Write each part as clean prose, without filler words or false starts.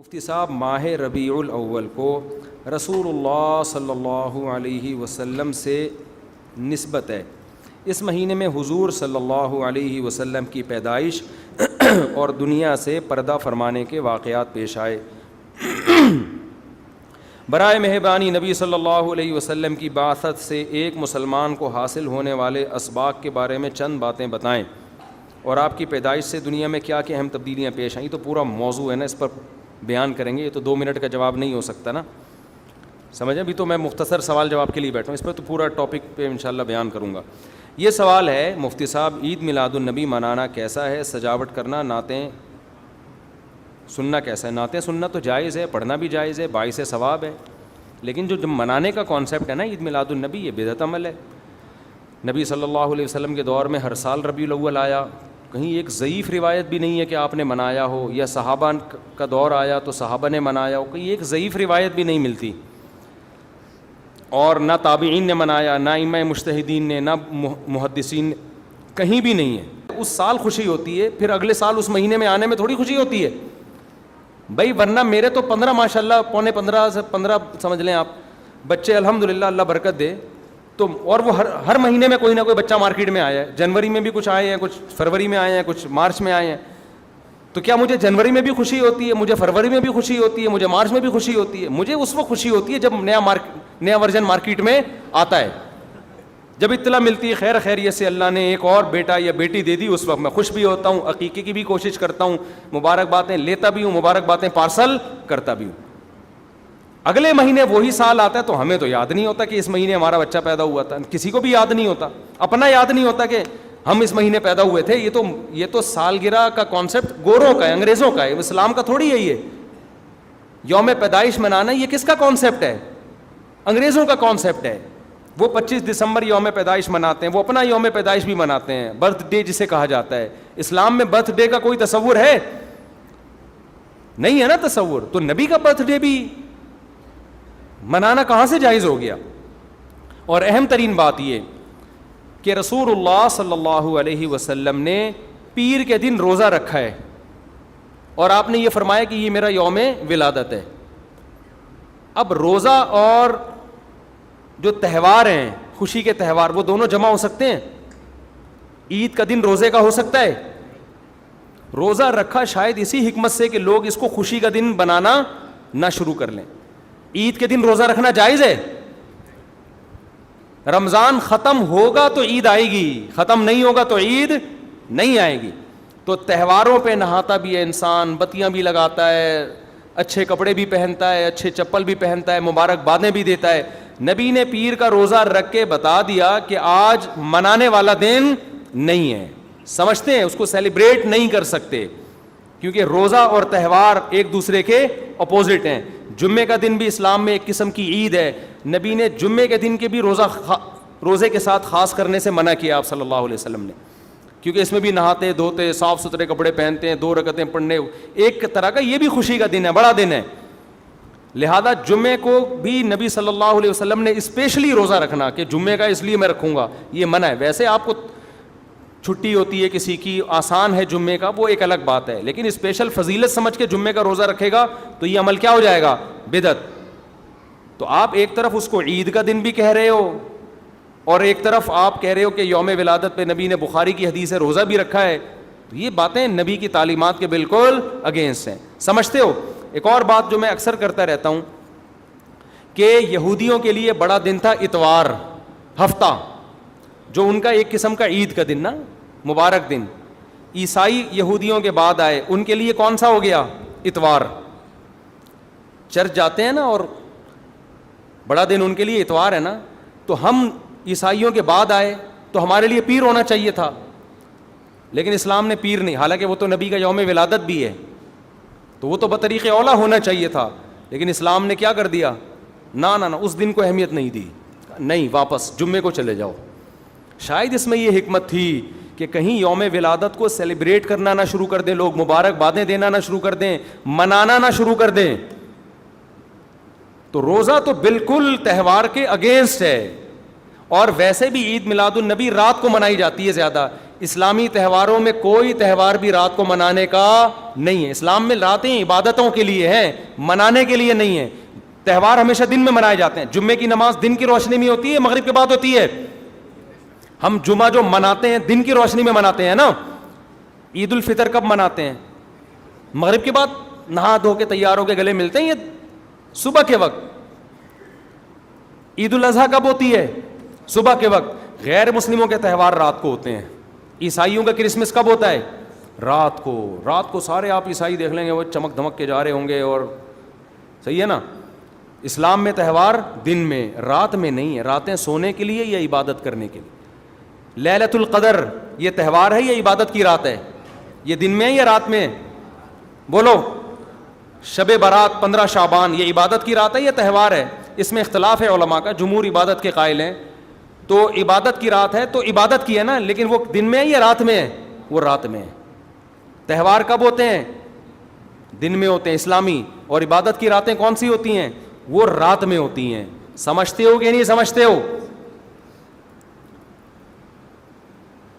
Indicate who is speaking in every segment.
Speaker 1: مفتی صاحب، ماہ ربیع الاول کو رسول اللہ صلی اللہ علیہ وسلم سے نسبت ہے۔ اس مہینے میں حضور صلی اللہ علیہ وسلم کی پیدائش اور دنیا سے پردہ فرمانے کے واقعات پیش آئے۔ برائے مہربانی نبی صلی اللہ علیہ وسلم کی بعثت سے ایک مسلمان کو حاصل ہونے والے اسباق کے بارے میں چند باتیں بتائیں، اور آپ کی پیدائش سے دنیا میں کیا کیا اہم تبدیلیاں پیش آئیں۔ تو پورا موضوع ہے نا، اس پر بیان کریں گے، یہ تو 2 منٹ کا جواب نہیں ہو سکتا نا، سمجھیں۔ ابھی تو میں مختصر سوال جواب کے لیے بیٹھا ہوں، اس پہ تو پورا ٹاپک پہ انشاءاللہ بیان کروں گا۔ یہ سوال ہے، مفتی صاحب عید میلاد النبی منانا کیسا ہے؟ سجاوٹ کرنا، نعتیں سننا کیسا ہے؟ نعتیں سننا تو جائز ہے، پڑھنا بھی جائز ہے، باعث ثواب ہے، لیکن جو منانے کا کانسیپٹ ہے نا عید میلاد النبی، یہ بدعت عمل ہے۔ نبی صلی اللہ علیہ وسلم کے دور میں ہر سال ربیع الاول آیا، کہیں ایک ضعیف روایت بھی نہیں ہے کہ آپ نے منایا ہو، یا صحابہ کا دور آیا تو صحابہ نے منایا ہو، کہیں ایک ضعیف روایت بھی نہیں ملتی، اور نہ تابعین نے منایا، نہ ائمہ مجتہدین نے، نہ محدثین نے، کہیں بھی نہیں ہے۔ اس سال خوشی ہوتی ہے، پھر اگلے سال اس مہینے میں آنے میں تھوڑی خوشی ہوتی ہے بھائی، ورنہ میرے تو 15 ماشاءاللہ، پونے 15 سے 15 سمجھ لیں آپ بچے، الحمدللہ اللہ برکت دے، تو اور وہ ہر مہینے میں کوئی نہ کوئی بچہ مارکیٹ میں آیا ہے۔ جنوری میں بھی کچھ آئے ہیں، کچھ فروری میں آئے ہیں، کچھ مارچ میں آئے ہیں۔ تو کیا مجھے جنوری میں بھی خوشی ہوتی ہے، مجھے فروری میں بھی خوشی ہوتی ہے، مجھے مارچ میں بھی خوشی ہوتی ہے؟ مجھے اس وقت خوشی ہوتی ہے جب نیا ورژن مارکیٹ میں آتا ہے، جب اطلاع ملتی ہے خیر خیریت سے اللہ نے ایک اور بیٹا یا بیٹی دے دی، اس وقت میں خوش بھی ہوتا ہوں، عقیقے کی بھی کوشش کرتا ہوں، مبارکبادیں لیتا بھی ہوں، مبارکبادیں پارسل کرتا بھی ہوں۔ اگلے مہینے وہی سال آتا ہے تو ہمیں تو یاد نہیں ہوتا کہ اس مہینے ہمارا بچہ پیدا ہوا تھا، کسی کو بھی یاد نہیں ہوتا، اپنا یاد نہیں ہوتا کہ ہم اس مہینے پیدا ہوئے تھے۔ یہ تو سالگرہ کا کانسیپٹ گوروں کا ہے، انگریزوں کا ہے، اسلام کا تھوڑی ہے۔ یہ یوم پیدائش منانا یہ کس کا کانسیپٹ ہے؟ انگریزوں کا کانسیپٹ ہے۔ وہ 25 دسمبر یوم پیدائش مناتے ہیں، وہ اپنا یوم پیدائش بھی مناتے ہیں، برتھ ڈے جسے کہا جاتا ہے۔ اسلام میں برتھ ڈے کا کوئی تصور ہے؟ نہیں ہے نا تصور، تو نبی کا برتھ ڈے بھی منانا کہاں سے جائز ہو گیا؟ اور اہم ترین بات یہ کہ رسول اللہ صلی اللہ علیہ وسلم نے پیر کے دن روزہ رکھا ہے، اور آپ نے یہ فرمایا کہ یہ میرا یوم ولادت ہے۔ اب روزہ اور جو تہوار ہیں، خوشی کے تہوار، وہ دونوں جمع ہو سکتے ہیں؟ عید کا دن روزے کا ہو سکتا ہے؟ روزہ رکھا شاید اسی حکمت سے کہ لوگ اس کو خوشی کا دن بنانا نہ شروع کر لیں۔ عید کے دن روزہ رکھنا جائز ہے؟ رمضان ختم ہوگا تو عید آئے گی، ختم نہیں ہوگا تو عید نہیں آئے گی۔ تو تہواروں پہ نہاتا بھی ہے انسان، بتیاں بھی لگاتا ہے، اچھے کپڑے بھی پہنتا ہے، اچھے چپل بھی پہنتا ہے، مبارکبادیں بھی دیتا ہے۔ نبی نے پیر کا روزہ رکھ کے بتا دیا کہ آج منانے والا دن نہیں ہے، سمجھتے ہیں اس کو سیلیبریٹ نہیں کر سکتے، کیونکہ روزہ اور تہوار ایک دوسرے کے اپوزٹ ہیں۔ جمعے کا دن بھی اسلام میں ایک قسم کی عید ہے، نبی نے جمعے کے دن کے بھی روزے کے ساتھ خاص کرنے سے منع کیا آپ صلی اللہ علیہ وسلم نے، کیونکہ اس میں بھی نہاتے دھوتے، صاف ستھرے کپڑے پہنتے ہیں، 2 رکعتیں پڑھنے، ایک طرح کا یہ بھی خوشی کا دن ہے، بڑا دن ہے۔ لہذا جمعے کو بھی نبی صلی اللہ علیہ وسلم نے اسپیشلی روزہ رکھنا کہ جمعے کا اس لیے میں رکھوں گا، یہ منع ہے۔ ویسے آپ کو چھٹی ہوتی ہے کسی کی، آسان ہے جمعے کا، وہ ایک الگ بات ہے، لیکن اسپیشل فضیلت سمجھ کے جمعے کا روزہ رکھے گا تو یہ عمل کیا ہو جائے گا؟ بدعت۔ تو آپ ایک طرف اس کو عید کا دن بھی کہہ رہے ہو، اور ایک طرف آپ کہہ رہے ہو کہ یوم ولادت پہ نبی نے بخاری کی حدیث ہے روزہ بھی رکھا ہے، تو یہ باتیں نبی کی تعلیمات کے بالکل اگینسٹ ہیں، سمجھتے ہو؟ ایک اور بات جو میں اکثر کرتا رہتا ہوں کہ یہودیوں کے لیے بڑا دن تھا اتوار، ہفتہ، جو ان کا ایک قسم کا عید کا دن نا، مبارک دن۔ عیسائی یہودیوں کے بعد آئے، ان کے لیے کون سا ہو گیا؟ اتوار۔ چرچ جاتے ہیں نا، اور بڑا دن ان کے لیے اتوار ہے نا، تو ہم عیسائیوں کے بعد آئے تو ہمارے لیے پیر ہونا چاہیے تھا، لیکن اسلام نے پیر نہیں، حالانکہ وہ تو نبی کا یوم ولادت بھی ہے، تو وہ تو بطریق اولا ہونا چاہیے تھا، لیکن اسلام نے کیا کر دیا؟ نہ اس دن کو اہمیت نہیں دی، نہیں، واپس جمعے کو چلے جاؤ۔ شاید اس میں یہ حکمت تھی کہ کہیں یوم ولادت کو سیلیبریٹ کرنا نہ شروع کر دیں لوگ، مبارکبادیں دینا نہ شروع کر دیں، منانا نہ شروع کر دیں۔ تو روزہ تو بالکل تہوار کے اگینسٹ ہے، اور ویسے بھی عید میلاد النبی رات کو منائی جاتی ہے زیادہ۔ اسلامی تہواروں میں کوئی تہوار بھی رات کو منانے کا نہیں ہے. اسلام میں راتیں عبادتوں کے لیے ہیں, منانے کے لیے نہیں ہے. تہوار ہمیشہ دن میں منائے جاتے ہیں. جمعے کی نماز دن کی روشنی میں ہوتی ہے, مغرب کے بعد ہوتی ہے. ہم جمعہ جو مناتے ہیں دن کی روشنی میں مناتے ہیں نا. عید الفطر کب مناتے ہیں؟ مغرب کے بعد نہا دھو کے تیار ہو کے گلے ملتے ہیں, یہ صبح کے وقت. عید الاضحیٰ کب ہوتی ہے؟ صبح کے وقت. غیر مسلموں کے تہوار رات کو ہوتے ہیں. عیسائیوں کا کرسمس کب ہوتا ہے؟ رات کو. رات کو سارے آپ عیسائی دیکھ لیں گے وہ چمک دھمک کے جا رہے ہوں گے, اور صحیح ہے نا. اسلام میں تہوار دن میں, رات میں نہیں ہے. راتیں سونے کے لیے یا عبادت کرنے کے لیے. لیلۃ القدر یہ تہوار ہے یا عبادت کی رات ہے؟ یہ دن میں ہے یا رات میں؟ بولو. شب برات 15 شعبان یہ عبادت کی رات ہے یا تہوار ہے؟ اس میں اختلاف ہے علماء کا. جمہور عبادت کے قائل ہیں, تو عبادت کی رات ہے تو عبادت کی ہے نا, لیکن وہ دن میں ہے یا رات میں ہے؟ وہ رات میں ہے. تہوار کب ہوتے ہیں؟ دن میں ہوتے ہیں اسلامی. اور عبادت کی راتیں کون سی ہوتی ہیں؟ وہ رات میں ہوتی ہیں. سمجھتے ہو کہ نہیں سمجھتے ہو؟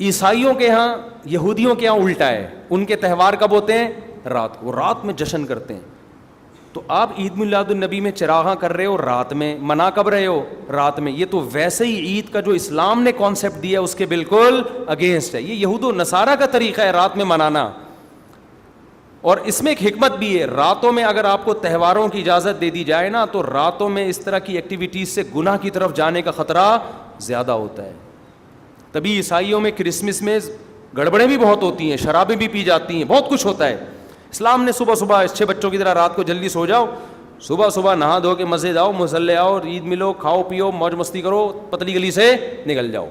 Speaker 1: عیسائیوں کے ہاں, یہودیوں کے ہاں الٹا ہے. ان کے تہوار کب ہوتے ہیں؟ رات کو. رات میں جشن کرتے ہیں. تو آپ عید میلاد النبی میں چراغاں کر رہے ہو رات میں, منا کب رہے ہو؟ رات میں. یہ تو ویسے ہی عید کا جو اسلام نے کانسیپٹ دیا اس کے بالکل اگینسٹ ہے. یہ یہود و نصارہ کا طریقہ ہے رات میں منانا. اور اس میں ایک حکمت بھی ہے. راتوں میں اگر آپ کو تہواروں کی اجازت دے دی جائے نا, تو راتوں میں اس طرح کی ایکٹیویٹیز سے گناہ کی طرف جانے کا خطرہ زیادہ ہوتا ہے. تبھی عیسائیوں میں کرسمس میں گڑبڑیں بھی بہت ہوتی ہیں, شرابیں بھی پی جاتی ہیں, بہت کچھ ہوتا ہے. اسلام نے صبح صبح اچھے بچوں کی طرح رات کو جلدی سو جاؤ, صبح صبح نہا دھو کے مسجد آؤ, مصلی آؤ, عید ملو, کھاؤ پیو, موج مستی کرو, پتلی گلی سے نکل جاؤ.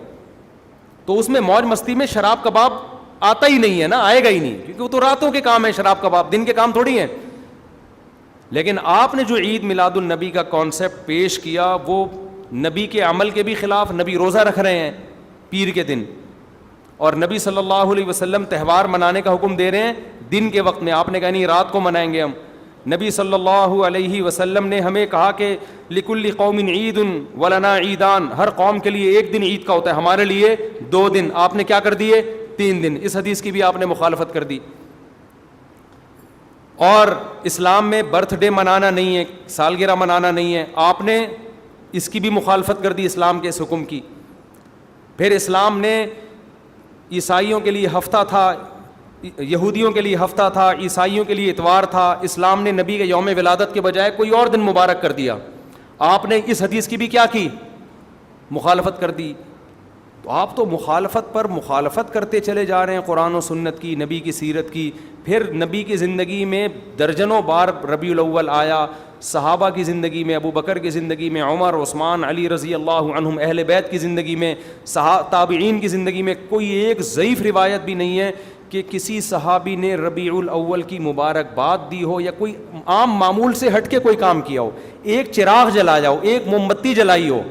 Speaker 1: تو اس میں موج مستی میں شراب کباب آتا ہی نہیں ہے نا, آئے گا ہی نہیں, کیونکہ وہ تو راتوں کے کام ہے شراب کباب, دن کے کام تھوڑی ہیں. لیکن آپ نے جو عید میلاد النبی کا کانسیپٹ پیش کیا وہ نبی کے عمل کے بھی خلاف. نبی روزہ رکھ رہے ہیں پیر کے دن, اور نبی صلی اللہ علیہ وسلم تہوار منانے کا حکم دے رہے ہیں دن کے وقت میں. آپ نے کہا نہیں رات کو منائیں گے ہم. نبی صلی اللہ علیہ وسلم نے ہمیں کہا کہ لکل قوم عید ولنا عیدان, ہر قوم کے لیے ایک دن عید کا ہوتا ہے, ہمارے لیے 2 دن. آپ نے کیا کر دیے؟ 3 دن. اس حدیث کی بھی آپ نے مخالفت کر دی. اور اسلام میں برتھ ڈے منانا نہیں ہے, سالگرہ منانا نہیں ہے, آپ نے اس کی بھی مخالفت کر دی اسلام کے اس حکم کی. پھر اسلام نے عیسائیوں کے لیے ہفتہ تھا, یہودیوں کے لیے ہفتہ تھا, عیسائیوں کے لیے اتوار تھا. اسلام نے نبی کے یوم ولادت کے بجائے کوئی اور دن مبارک کر دیا. آپ نے اس حدیث کی بھی کیا کی؟ مخالفت کر دی. تو آپ تو مخالفت پر مخالفت کرتے چلے جا رہے ہیں, قرآن و سنت کی, نبی کی سیرت کی. پھر نبی کی زندگی میں درجنوں بار ربیع الاول آیا, صحابہ کی زندگی میں, ابو بکر کی زندگی میں, عمر, عثمان, علی رضی اللہ عنہم, اہل بیت کی زندگی میں, تابعین کی زندگی میں کوئی ایک ضعیف روایت بھی نہیں ہے کہ کسی صحابی نے ربیع الاول کی مبارکباد دی ہو یا کوئی عام معمول سے ہٹ کے کوئی کام کیا ہو. ایک چراغ جلایا ہو, ایک موم بتی جلائی ہو,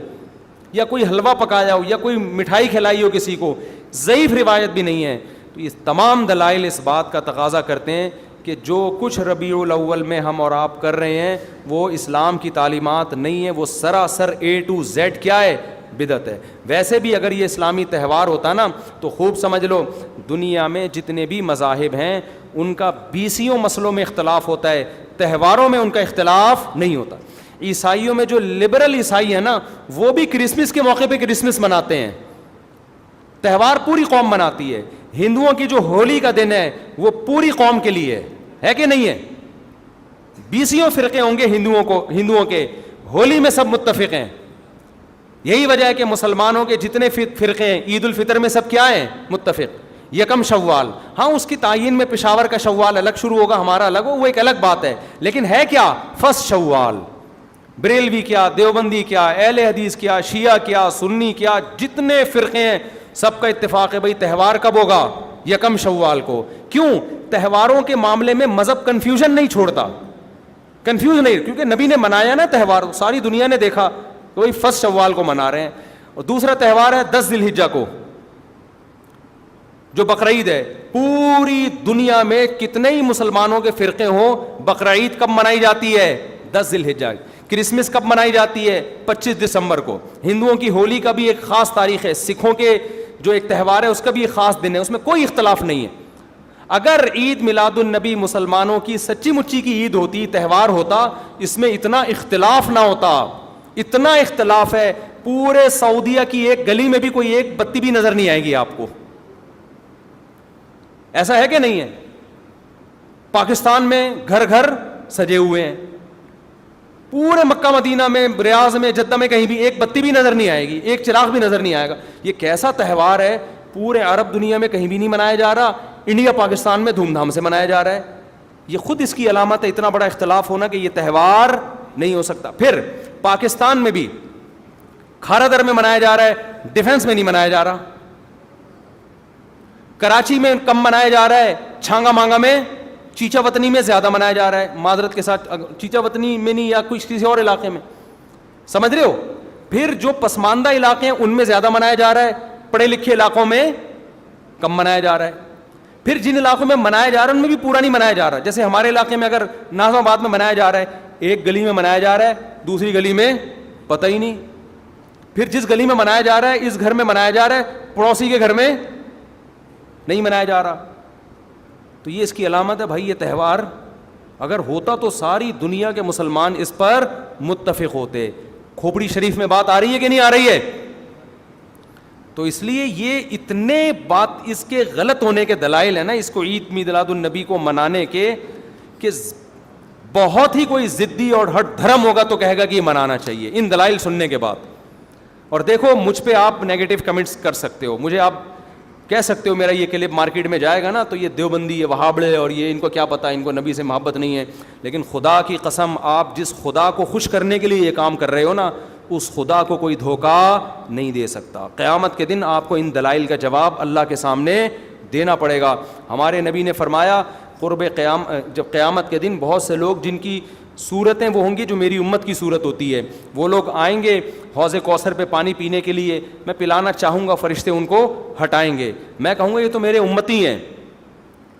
Speaker 1: یا کوئی حلوہ پکایا ہو, یا کوئی مٹھائی کھلائی ہو کسی کو, ضعیف روایت بھی نہیں ہے. تو یہ تمام دلائل اس بات کا تقاضا کرتے ہیں کہ جو کچھ ربیع الاول میں ہم اور آپ کر رہے ہیں وہ اسلام کی تعلیمات نہیں ہے, وہ سراسر A to Z کیا ہے؟ بدعت ہے. ویسے بھی اگر یہ اسلامی تہوار ہوتا نا تو خوب سمجھ لو دنیا میں جتنے بھی مذاہب ہیں ان کا 20 مسئلوں میں اختلاف ہوتا ہے, تہواروں میں ان کا اختلاف نہیں ہوتا. عیسائیوں میں جو لبرل عیسائی ہیں نا وہ بھی کرسمس کے موقع پہ کرسمس مناتے ہیں, تہوار پوری قوم مناتی ہے. ہندوؤں کی جو ہولی کا دن ہے وہ پوری قوم کے لیے ہے کہ نہیں ہے؟ 20 فرقے ہوں گے ہندوؤں کے, ہولی میں سب متفق ہیں. یہی وجہ ہے کہ مسلمانوں کے جتنے فرقے ہیں عید الفطر میں سب کیا ہیں؟ متفق. یکم شوال, ہاں اس کی تعین میں پشاور کا شوال الگ شروع ہوگا, ہمارا الگ ہو, وہ ایک الگ بات ہے, لیکن ہے کیا؟ فرسٹ شوال. بریلوی کیا, دیوبندی کیا, اہل حدیث کیا, شیعہ کیا, سنی کیا, جتنے فرقے ہیں سب کا اتفاق ہے بھائی تہوار کب ہوگا؟ یکم شوال کو. کیوں؟ تہواروں کے معاملے میں مذہب کنفیوژن نہیں چھوڑتا, کنفیوز نہیں, کیونکہ نبی نے منایا نا تہوار, ساری دنیا نے دیکھا تو وہی فرسٹ شوال کو منا رہے ہیں. اور دوسرا تہوار ہے 10 ذی الحجہ کو جو بقرعید ہے. پوری دنیا میں کتنے ہی مسلمانوں کے فرقے ہوں, بقرعید کب منائی جاتی ہے؟ 10 ذی الحجہ. کرسمس کب منائی جاتی ہے؟ 25 دسمبر کو. ہندوؤں کی ہولی کا بھی ایک خاص تاریخ ہے. سکھوں کے جو ایک تہوار ہے اس کا بھی ایک خاص دن ہے, اس میں کوئی اختلاف نہیں ہے. اگر عید میلاد النبی مسلمانوں کی سچی مچی کی عید ہوتی, تہوار ہوتا, اس میں اتنا اختلاف نہ ہوتا. اتنا اختلاف ہے, پورے سعودیہ کی ایک گلی میں بھی کوئی ایک بتی بھی نظر نہیں آئے گی آپ کو. ایسا ہے کہ نہیں ہے؟ پاکستان میں گھر گھر سجے ہوئے ہیں, پورے مکہ مدینہ میں, ریاض میں, جدہ میں کہیں بھی ایک بتی بھی نظر نہیں آئے گی, ایک چراغ بھی نظر نہیں آئے گا. یہ کیسا تہوار ہے, پورے عرب دنیا میں کہیں بھی نہیں منایا جا رہا, انڈیا پاکستان میں دھوم دھام سے منایا جا رہا ہے. یہ خود اس کی علامت ہے, اتنا بڑا اختلاف ہونا کہ یہ تہوار نہیں ہو سکتا. پھر پاکستان میں بھی کھارا در میں منایا جا رہا ہے, ڈیفنس میں نہیں منایا جا رہا. کراچی میں کم منایا جا رہا ہے, چھانگا مانگا میں, چیچا وطنی میں زیادہ منایا جا رہا ہے. معذرت کے ساتھ, چیچا وطنی میں نہیں, یا کسی اور علاقے میں, سمجھ رہے ہو. پھر جو پسماندہ علاقے ہیں ان میں زیادہ منایا جا رہا ہے, پڑھے لکھے علاقوں میں کم منایا جا رہا ہے. پھر جن علاقوں میں منایا جا رہا ہے ان میں بھی پورا نہیں منایا جا رہا. جیسے ہمارے علاقے میں اگر ناظم آباد میں منایا جا رہا ہے, ایک گلی میں منایا جا رہا ہے, دوسری گلی میں پتہ ہی نہیں. پھر جس گلی میں منایا جا رہا ہے, اس گھر میں منایا جا رہا ہے, پڑوسی کے گھر میں نہیں منایا جا رہا. تو یہ اس کی علامت ہے بھائی, یہ تہوار اگر ہوتا تو ساری دنیا کے مسلمان اس پر متفق ہوتے. کھوپڑی شریف میں بات آ رہی ہے کہ نہیں آ رہی ہے؟ تو اس لیے یہ اتنے بات اس کے غلط ہونے کے دلائل ہیں نا, اس کو عید میلاد النبی کو منانے کے, کہ بہت ہی کوئی ضدی اور ہٹ دھرم ہوگا تو کہے گا کہ یہ منانا چاہیے ان دلائل سننے کے بعد. اور دیکھو مجھ پہ آپ نیگیٹو کمنٹس کر سکتے ہو, مجھے آپ کہہ سکتے ہو میرا یہ کلپ مارکیٹ میں جائے گا نا تو یہ دیوبندی, یہ وہابڑے, اور یہ ان کو کیا پتہ, ان کو نبی سے محبت نہیں ہے. لیکن خدا کی قسم, آپ جس خدا کو خوش کرنے کے لیے یہ کام کر رہے ہو نا, اس خدا کو کوئی دھوکہ نہیں دے سکتا. قیامت کے دن آپ کو ان دلائل کا جواب اللہ کے سامنے دینا پڑے گا. ہمارے نبی نے فرمایا جب قیامت کے دن بہت سے لوگ جن کی صورتیں وہ ہوں گی جو میری امت کی صورت ہوتی ہے, وہ لوگ آئیں گے حوض کوثر پہ پانی پینے کے لیے, میں پلانا چاہوں گا, فرشتے ان کو ہٹائیں گے, میں کہوں گا یہ تو میرے امتی ہیں.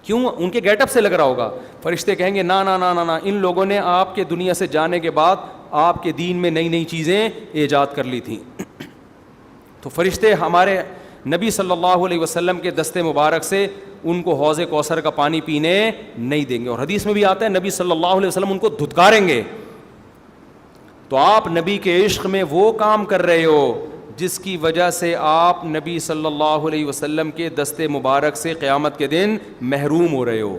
Speaker 1: کیوں؟ ان کے گیٹ اپ سے لگ رہا ہوگا. فرشتے کہیں گے نا نا نا نا نا, ان لوگوں نے آپ کے دنیا سے جانے کے بعد آپ کے دین میں نئی نئی چیزیں ایجاد کر لی تھیں. تو فرشتے ہمارے نبی صلی اللہ علیہ وسلم کے دستے مبارک سے ان کو حوض کوثر کا پانی پینے نہیں دیں گے. اور حدیث میں بھی آتا ہے نبی صلی اللہ علیہ وسلم ان کو دھتکاریں گے. تو آپ نبی کے عشق میں وہ کام کر رہے ہو جس کی وجہ سے آپ نبی صلی اللہ علیہ وسلم کے دستے مبارک سے قیامت کے دن محروم ہو رہے ہو.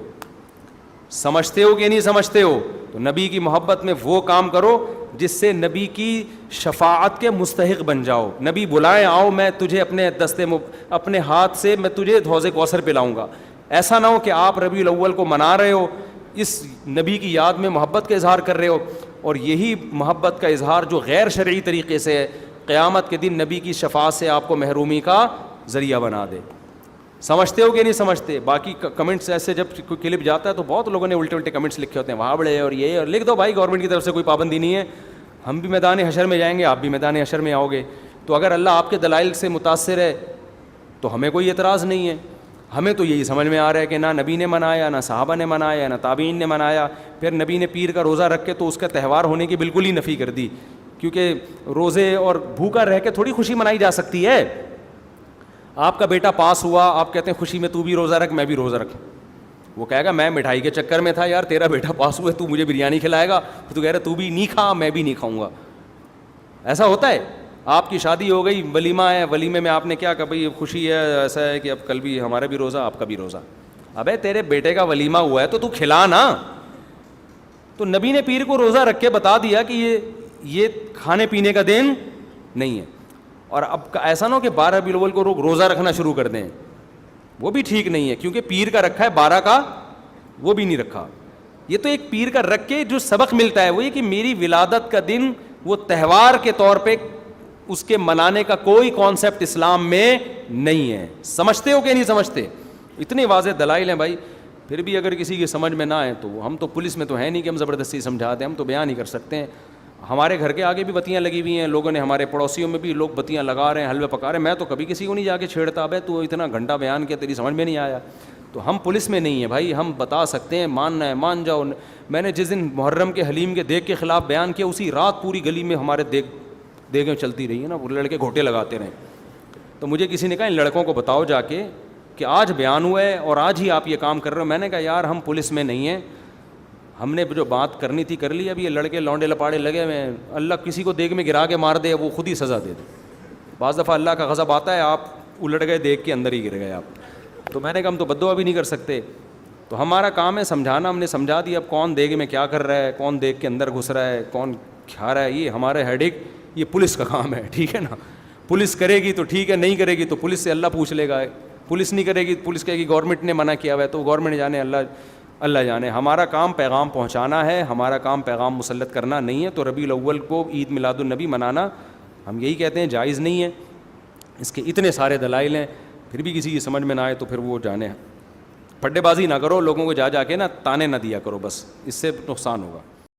Speaker 1: سمجھتے ہو کہ نہیں سمجھتے ہو؟ تو نبی کی محبت میں وہ کام کرو جس سے نبی کی شفاعت کے مستحق بن جاؤ. نبی بلائیں, آؤ میں تجھے اپنے ہاتھ سے میں تجھے حوض کوثر پلاؤں گا. ایسا نہ ہو کہ آپ ربیع الاول کو منا رہے ہو, اس نبی کی یاد میں محبت کا اظہار کر رہے ہو, اور یہی محبت کا اظہار جو غیر شرعی طریقے سے ہے, قیامت کے دن نبی کی شفاعت سے آپ کو محرومی کا ذریعہ بنا دے. سمجھتے ہو کہ نہیں سمجھتے؟ باقی کمنٹس ایسے جب کوئی کلپ جاتا ہے تو بہت لوگوں نے الٹے الٹے کمنٹس لکھے ہوتے ہیں, وہاں بڑے اور یہ, اور لکھ دو بھائی, گورنمنٹ کی طرف سے کوئی پابندی نہیں ہے. ہم بھی میدان حشر میں جائیں گے, آپ بھی میدان حشر میں آؤ گے. تو اگر اللہ آپ کے دلائل سے متاثر ہے تو ہمیں کوئی اعتراض نہیں ہے. ہمیں تو یہی سمجھ میں آ رہا ہے کہ نہ نبی نے منایا, نہ صحابہ نے منایا, نہ تابعین نے منایا. پھر نبی نے پیر کا روزہ رکھ کے تو اس کا تہوار ہونے کی بالکل ہی نفی کر دی, کیونکہ روزے اور بھوکا رہ کے تھوڑی خوشی منائی جا سکتی ہے. آپ کا بیٹا پاس ہوا, آپ کہتے ہیں خوشی میں تو بھی روزہ رکھ, میں بھی روزہ رکھوں. وہ کہے گا میں مٹھائی کے چکر میں تھا یار, تیرا بیٹا پاس ہوا ہے, تو مجھے بریانی کھلائے گا, تو کہہ رہا تو بھی نہیں کھا, میں بھی نہیں کھاؤں گا. ایسا ہوتا ہے. آپ کی شادی ہو گئی, ولیمہ ہے, ولیمے میں آپ نے کیا کہا بھائی خوشی ہے, ایسا ہے کہ اب کل بھی ہمارا بھی روزہ, آپ کا بھی روزہ. ابے تیرے بیٹے کا ولیمہ ہوا ہے تو کھلا نا. تو نبی نے پیر کو روزہ رکھ کے بتا دیا کہ یہ کھانے پینے کا دن نہیں ہے. اور اب ایسا نہ ہو کہ 12 ربیع الاول کو روزہ رکھنا شروع کر دیں, وہ بھی ٹھیک نہیں ہے, کیونکہ پیر کا رکھا ہے, 12 کا وہ بھی نہیں رکھا. یہ تو ایک پیر کا رکھ کے جو سبق ملتا ہے وہ یہ کہ میری ولادت کا دن وہ تہوار کے طور پہ اس کے منانے کا کوئی کانسیپٹ اسلام میں نہیں ہے. سمجھتے ہو کہ نہیں سمجھتے؟ اتنے واضح دلائل ہیں بھائی. پھر بھی اگر کسی کی سمجھ میں نہ آئے تو ہم تو پولیس میں تو ہے نہیں کہ ہم زبردستی سمجھا دیں, ہم تو بیان ہی کر سکتے ہیں. ہمارے گھر کے آگے بھی بتیاں لگی ہوئی ہیں, لوگوں نے, ہمارے پڑوسیوں میں بھی لوگ بتیاں لگا رہے ہیں, حلوے پکا رہے ہیں. میں تو کبھی کسی کو نہیں جا کے چھیڑتا, اب تو اتنا گھنٹہ بیان کیا, تیری سمجھ میں نہیں آیا. تو ہم پولیس میں نہیں ہیں بھائی, ہم بتا سکتے ہیں, ماننا ہے مان جاؤ. میں نے جس دن محرم کے حلیم کے دیگ کے خلاف بیان کیا, اسی رات پوری گلی میں ہمارے دیگیں چلتی رہی ہیں نا, وہ لڑکے گھوٹے لگاتے رہے. تو مجھے کسی نے کہا ان لڑکوں کو بتاؤ جا کے کہ آج بیان ہوا ہے اور آج ہی آپ یہ کام کر رہے ہو. میں نے کہا یار ہم پولیس میں نہیں ہیں, ہم نے جو بات کرنی تھی کر لی, اب یہ لڑکے لونڈے لپاڑے لگے ہوئے ہیں, اللہ کسی کو دیگ میں گرا کے مار دے وہ خود ہی سزا دے دے. بعض دفعہ اللہ کا غضب آتا ہے, آپ الٹ گئے دیگ کے اندر ہی گر گئے آپ. تو میں نے کہا ہم تو بد دعا بھی نہیں کر سکتے, تو ہمارا کام ہے سمجھانا. ہم نے سمجھا دیا اب کون دیگ میں کیا کر رہا ہے, کون دیگ کے اندر گھس رہا ہے, کون کھا رہا ہے, یہ ہمارے ہیڈ ایک, یہ پولیس کا کام ہے, ٹھیک ہے نا. پولیس کرے گی تو ٹھیک ہے, نہیں کرے گی تو پولیس سے اللہ پوچھ لے گا. پولیس نہیں کرے گی, پولیس کہے گی گورنمنٹ نے منع کیا ہوا ہے, تو گورنمنٹ جانے, اللہ جانے. ہمارا کام پیغام پہنچانا ہے, ہمارا کام پیغام مسلط کرنا نہیں ہے. تو ربیع الاول کو عید میلاد النبی منانا ہم یہی کہتے ہیں جائز نہیں ہے. اس کے اتنے سارے دلائل ہیں, پھر بھی کسی کی سمجھ میں نہ آئے تو پھر وہ جانے. پھڈے بازی نہ کرو, لوگوں کو جا کے نا تانے نہ دیا کرو, بس اس سے نقصان ہوگا.